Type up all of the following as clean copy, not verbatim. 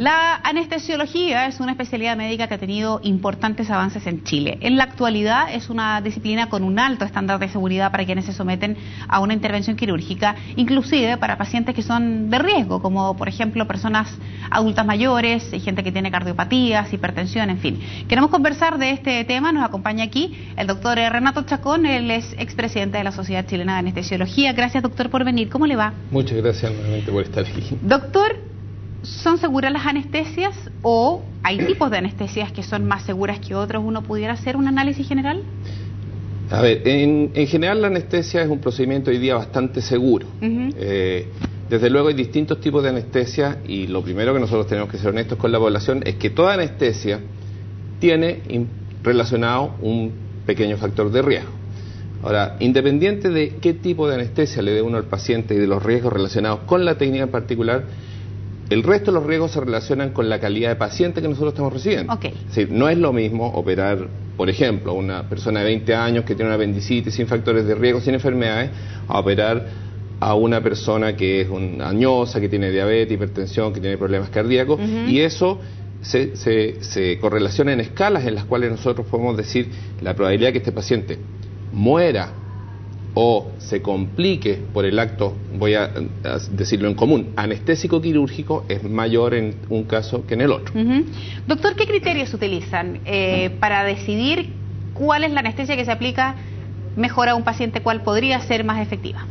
La anestesiología es una especialidad médica que ha tenido importantes avances en Chile. En la actualidad es una disciplina con un alto estándar de seguridad para quienes se someten a una intervención quirúrgica, inclusive para pacientes que son de riesgo, como por ejemplo personas adultas mayores, gente que tiene cardiopatías, hipertensión, en fin. Queremos conversar de este tema, nos acompaña aquí el doctor Renato Chacón, él es expresidente de la Sociedad Chilena de Anestesiología. Gracias, doctor, por venir. ¿Cómo le va? Muchas gracias nuevamente por estar aquí. Doctor, ¿son seguras las anestesias o hay tipos de anestesias que son más seguras que otros? ¿Uno pudiera hacer un análisis general? A ver, en general la anestesia es un procedimiento hoy día bastante seguro. Desde luego hay distintos tipos de anestesia y lo primero que nosotros tenemos que ser honestos con la población es que toda anestesia tiene relacionado un pequeño factor de riesgo. Ahora, independiente de qué tipo de anestesia le dé uno al paciente y de los riesgos relacionados con la técnica en particular, el resto de los riesgos se relacionan con la calidad de paciente que nosotros estamos recibiendo. Okay. Es decir, no es lo mismo operar, por ejemplo, a una persona de 20 años que tiene una apendicitis sin factores de riesgo, sin enfermedades, a operar a una persona que es una añosa, que tiene diabetes, hipertensión, que tiene problemas cardíacos, y eso se correlaciona en escalas en las cuales nosotros podemos decir la probabilidad de que este paciente muera o se complique por el acto, voy a decirlo en común, anestésico quirúrgico es mayor en un caso que en el otro. Doctor, ¿qué criterios utilizan para decidir cuál es la anestesia que se aplica mejor a un paciente, cuál podría ser más efectiva?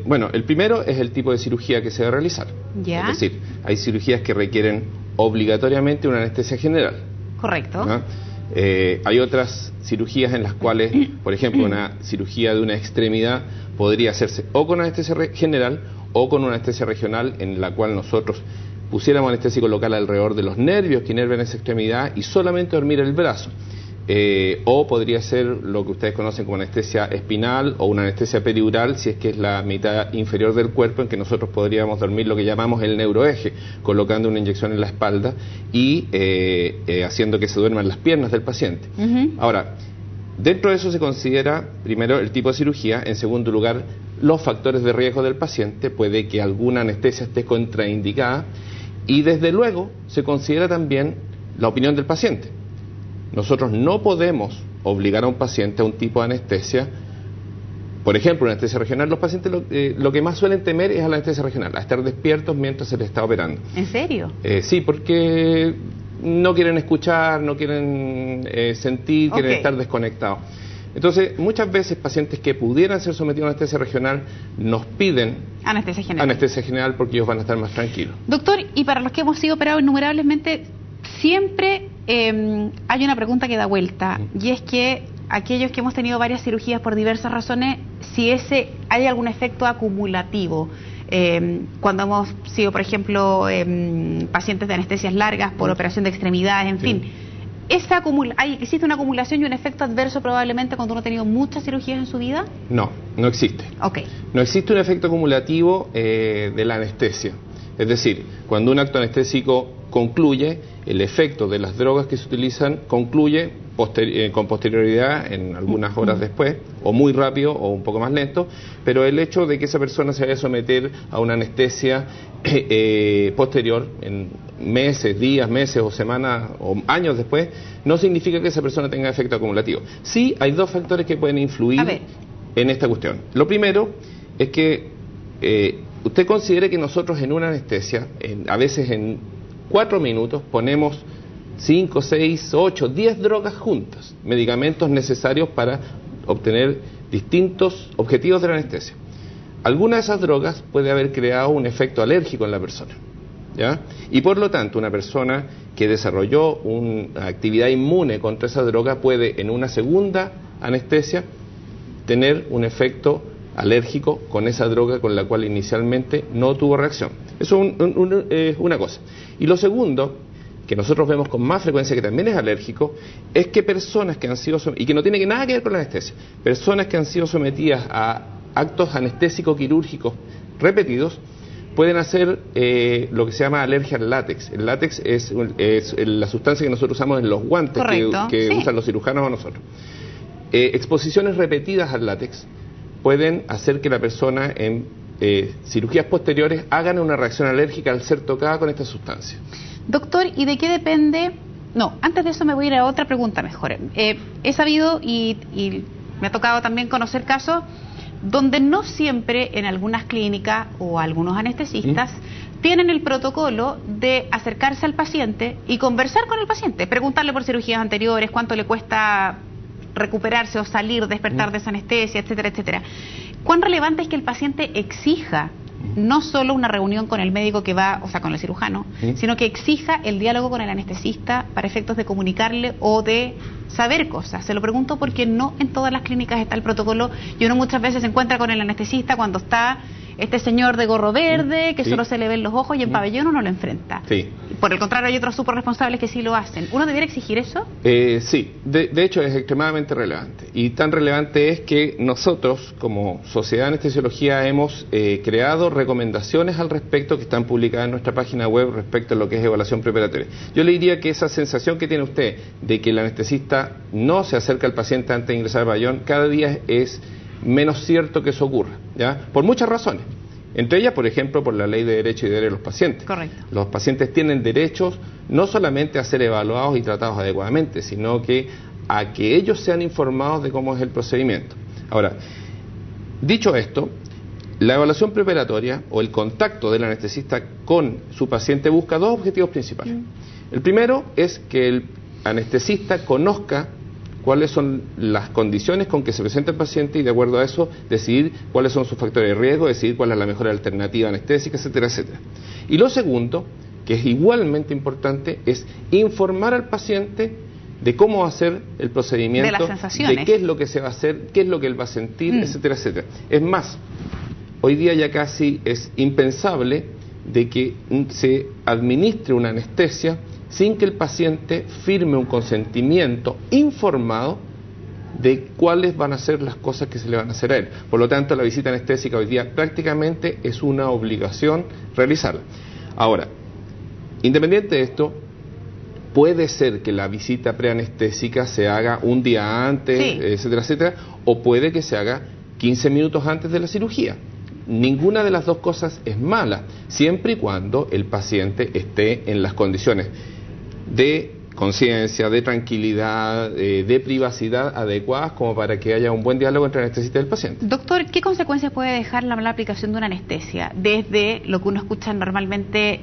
Bueno, el primero es el tipo de cirugía que se va a realizar. ¿Ya? Es decir, hay cirugías que requieren obligatoriamente una anestesia general. Correcto. ¿No? Hay otras cirugías en las cuales, por ejemplo, una cirugía de una extremidad podría hacerse o con anestesia general o con una anestesia regional en la cual nosotros pusiéramos anestésico local alrededor de los nervios que inervan esa extremidad y solamente dormir el brazo. O podría ser lo que ustedes conocen como anestesia espinal o una anestesia peridural, si es que es la mitad inferior del cuerpo, en que nosotros podríamos dormir lo que llamamos el neuroeje, colocando una inyección en la espalda y haciendo que se duerman las piernas del paciente. Ahora, dentro de eso se considera primero el tipo de cirugía, en segundo lugar los factores de riesgo del paciente, puede que alguna anestesia esté contraindicada y desde luego se considera también la opinión del paciente. Nosotros no podemos obligar a un paciente a un tipo de anestesia. Por ejemplo, en anestesia regional, los pacientes lo que más suelen temer es a la anestesia regional, a estar despiertos mientras se les está operando. ¿En serio? Sí, porque no quieren escuchar, no quieren sentir, quieren estar desconectados. Entonces, muchas veces pacientes que pudieran ser sometidos a anestesia regional nos piden anestesia general porque ellos van a estar más tranquilos. Doctor, y para los que hemos sido operados innumerablemente, siempre hay una pregunta que da vuelta, y es que aquellos que hemos tenido varias cirugías por diversas razones, si hay algún efecto acumulativo, cuando hemos sido, por ejemplo, pacientes de anestesias largas por operación de extremidades, en fin, ¿existe una acumulación y un efecto adverso probablemente cuando uno ha tenido muchas cirugías en su vida? No, no existe. No existe un efecto acumulativo de la anestesia. Es decir, cuando un acto anestésico concluye, el efecto de las drogas que se utilizan concluye con posterioridad en algunas horas después, o muy rápido o un poco más lento, pero el hecho de que esa persona se vaya a someter a una anestesia posterior en días, meses o semanas o años después, no significa que esa persona tenga efecto acumulativo. Sí, hay dos factores que pueden influir en esta cuestión. Lo primero es que usted considere que nosotros en una anestesia, a veces en 4 minutos, ponemos 5, 6, 8, 10 drogas juntas, medicamentos necesarios para obtener distintos objetivos de la anestesia. Alguna de esas drogas puede haber creado un efecto alérgico en la persona, ¿ya? Y por lo tanto, una persona que desarrolló una actividad inmune contra esa droga puede, en una segunda anestesia, tener un efecto alérgico con esa droga con la cual inicialmente no tuvo reacción. Eso es una cosa. Y lo segundo, que nosotros vemos con más frecuencia que también es alérgico, es que personas que han sido y que no tiene nada que ver con la anestesia, personas que han sido sometidas a actos anestésicos quirúrgicos pueden hacer lo que se llama alergia al látex. El látex es la sustancia que nosotros usamos en los guantes que usan los cirujanos o nosotros. Exposiciones repetidas al látex pueden hacer que la persona en cirugías posteriores hagan una reacción alérgica al ser tocada con esta sustancia. Doctor, ¿y de qué depende? No, antes de eso me voy a ir a otra pregunta mejor. He sabido y me ha tocado también conocer casos donde no siempre en algunas clínicas o algunos anestesistas tienen el protocolo de acercarse al paciente y conversar con el paciente, preguntarle por cirugías anteriores, cuánto le cuesta recuperarse o salir, despertar de esa anestesia, etcétera, etcétera. ¿Cuán relevante es que el paciente exija no solo una reunión con el médico que va, o sea, con el cirujano, sino que exija el diálogo con el anestesista para efectos de comunicarle o de saber cosas? Se lo pregunto porque no en todas las clínicas está el protocolo y uno muchas veces se encuentra con el anestesista cuando está este señor de gorro verde, que solo se le ven los ojos y en pabellón uno lo enfrenta. Sí. Por el contrario, hay otros súper responsables que sí lo hacen. ¿Uno debiera exigir eso? Sí, de hecho es extremadamente relevante. Y tan relevante es que nosotros, como Sociedad de Anestesiología, hemos creado recomendaciones al respecto que están publicadas en nuestra página web respecto a lo que es evaluación preoperatoria. Yo le diría que esa sensación que tiene usted de que el anestesista no se acerca al paciente antes de ingresar al pabellón, cada día es menos cierto que eso ocurra, ¿ya? Por muchas razones. Entre ellas, por ejemplo, por la ley de derecho y deber de los pacientes. Correcto. Los pacientes tienen derechos no solamente a ser evaluados y tratados adecuadamente, sino que a que ellos sean informados de cómo es el procedimiento. Ahora, dicho esto, la evaluación preoperatoria o el contacto del anestesista con su paciente busca dos objetivos principales. El primero es que el anestesista conozca cuáles son las condiciones con que se presenta el paciente y de acuerdo a eso decidir cuáles son sus factores de riesgo, decidir cuál es la mejor alternativa anestésica, etcétera, etcétera. Y lo segundo, que es igualmente importante, es informar al paciente de cómo va a ser el procedimiento, de las sensaciones, de qué es lo que se va a hacer, qué es lo que él va a sentir, etcétera, etcétera. Es más, hoy día ya casi es impensable de que se administre una anestesia sin que el paciente firme un consentimiento informado de cuáles van a ser las cosas que se le van a hacer a él. Por lo tanto, la visita anestésica hoy día prácticamente es una obligación realizarla. Ahora, independiente de esto, puede ser que la visita preanestésica se haga un día antes, etcétera, etcétera, o puede que se haga 15 minutos antes de la cirugía. Ninguna de las dos cosas es mala, siempre y cuando el paciente esté en las condiciones de conciencia, de tranquilidad, de privacidad adecuadas como para que haya un buen diálogo entre el anestesista y el paciente. Doctor, ¿qué consecuencias puede dejar la mala aplicación de una anestesia? Desde lo que uno escucha normalmente,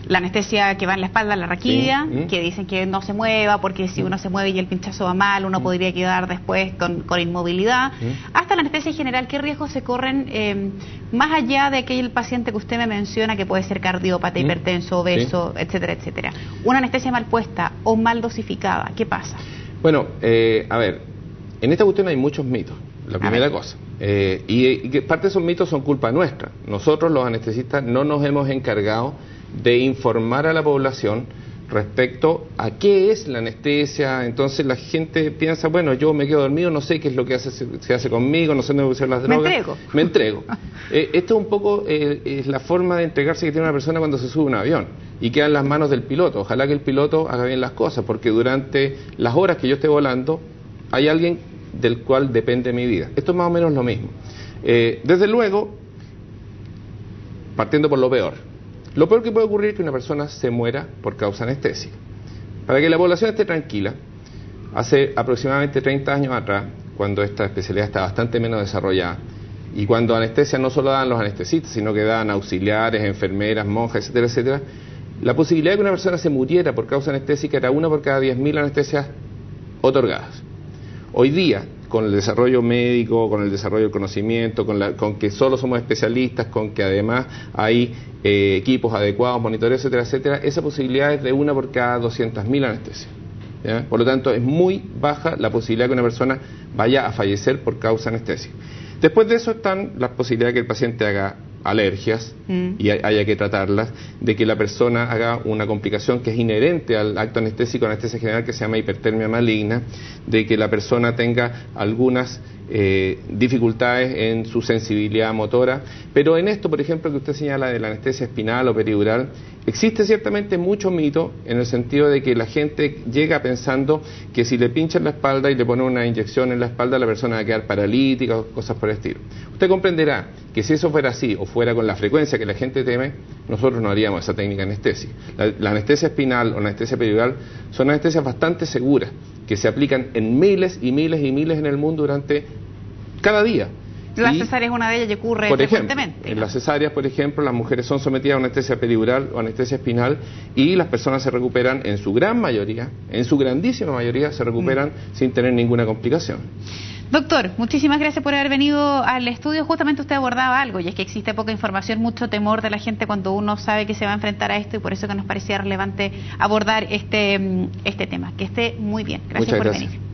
la anestesia que va en la espalda, la raquidia, que dicen que no se mueva porque si uno se mueve y el pinchazo va mal, uno podría quedar después con inmovilidad, hasta la anestesia general. ¿Qué riesgos se corren más allá de aquel paciente que usted me menciona que puede ser cardiópata, hipertenso, obeso, etcétera, etcétera? Una anestesia mal puesta o mal dosificada, ¿qué pasa? Bueno, a ver, en esta cuestión hay muchos mitos, la primera cosa. Y que parte de esos mitos son culpa nuestra. Nosotros los anestesistas no nos hemos encargado de informar a la población respecto a qué es la anestesia. Entonces la gente piensa, bueno, yo me quedo dormido, no sé qué es lo que se hace conmigo, no sé dónde usar las drogas. Me entrego. Esto es un poco es la forma de entregarse que tiene una persona cuando se sube a un avión y queda en las manos del piloto. Ojalá que el piloto haga bien las cosas, porque durante las horas que yo esté volando hay alguien del cual depende mi vida. Esto es más o menos lo mismo. Desde luego, partiendo por lo peor. Lo peor que puede ocurrir es que una persona se muera por causa anestésica. Para que la población esté tranquila, hace aproximadamente 30 años atrás, cuando esta especialidad está bastante menos desarrollada, y cuando anestesia no solo daban los anestesistas, sino que daban auxiliares, enfermeras, monjas, etcétera, etcétera, la posibilidad de que una persona se muriera por causa anestésica era una por cada 10.000 anestesias otorgadas. Hoy día, con el desarrollo médico, con el desarrollo del conocimiento, con que solo somos especialistas, con que además hay equipos adecuados, monitores, etcétera, etcétera, esa posibilidad es de una por cada 200.000 anestesias. ¿Ya? Por lo tanto, es muy baja la posibilidad de que una persona vaya a fallecer por causa anestésica. Después de eso están las posibilidades de que el paciente haga alergias y haya que tratarlas, de que la persona haga una complicación que es inherente al acto anestésico, anestesia general, que se llama hipertermia maligna, de que la persona tenga algunas dificultades en su sensibilidad motora. Pero en esto, por ejemplo, que usted señala de la anestesia espinal o peridural, existe ciertamente mucho mito en el sentido de que la gente llega pensando que si le pinchan la espalda y le ponen una inyección en la espalda, la persona va a quedar paralítica o cosas por el estilo. Usted comprenderá que si eso fuera así, o fuera con la frecuencia que la gente teme, nosotros no haríamos esa técnica de anestesia. La anestesia espinal o la anestesia peridural son anestesias bastante seguras, que se aplican en miles y miles y miles en el mundo durante cada día. La cesárea es una de ellas y ocurre frecuentemente. En las cesáreas, por ejemplo, las mujeres son sometidas a una anestesia peridural o anestesia espinal y las personas se recuperan en su gran mayoría, en su grandísima mayoría, se recuperan sin tener ninguna complicación. Doctor, muchísimas gracias por haber venido al estudio. Justamente usted abordaba algo, y es que existe poca información, mucho temor de la gente cuando uno sabe que se va a enfrentar a esto, y por eso que nos parecía relevante abordar este tema. Que esté muy bien. Gracias por venir.